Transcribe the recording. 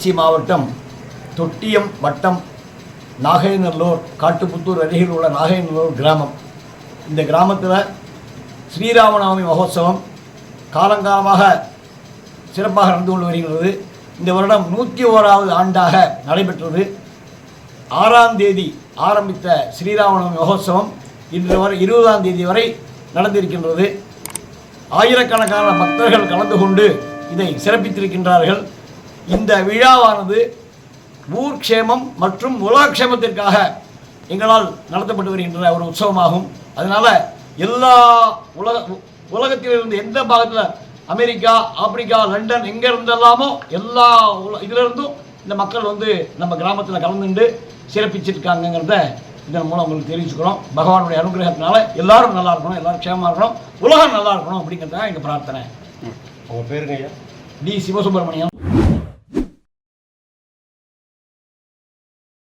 திருச்சி மாவட்டம் தொட்டியம் வட்டம் நாகைநல்லூர் காட்டுப்புத்தூர் அருகில் உள்ள நாகைநல்லூர் கிராமம். இந்த கிராமத்தில் ஸ்ரீராமநவமி மகோத்சவம் காலங்காலமாக சிறப்பாக நடந்து கொண்டு வருகிறது. இந்த வருடம் 101வது ஆண்டாக நடைபெற்றது. 6ஆம் தேதி ஆரம்பித்த ஸ்ரீராமநவமி மகோத்சவம் இன்று வரை 20ஆம் தேதி வரை நடந்திருக்கின்றது. ஆயிரக்கணக்கான பக்தர்கள் கலந்து கொண்டு இதை சிறப்பித்திருக்கின்றார்கள். இந்த விழாவானது ஊர் க்ஷேமம் மற்றும் உலக க்ஷேமத்திற்காக எங்களால் நடத்தப்பட்டு வருகின்ற ஒரு உற்சவமாகும். அதனால் எல்லா உலகத்திலிருந்து எந்த பாகத்தில் அமெரிக்கா, ஆப்பிரிக்கா, லண்டன் எங்கே இருந்தெல்லாமோ எல்லா இதிலிருந்தும் இந்த மக்கள் வந்து நம்ம கிராமத்தில் கலந்துண்டு சிறப்பிச்சிருக்காங்கிறத இதன் மூலம் உங்களுக்கு தெரிவிச்சுக்கிறோம். பகவானுடைய அனுகிரகத்தினால எல்லாரும் நல்லா இருக்கணும், எல்லாரும் க்ஷேமமாக இருக்கணும், உலகம் நல்லா இருக்கணும் அப்படிங்கிறதுக்காக எங்கள் பிரார்த்தனை. உங்கள் பேருங்க ஐயா? டி. சிவசுப்பிரமணியம்.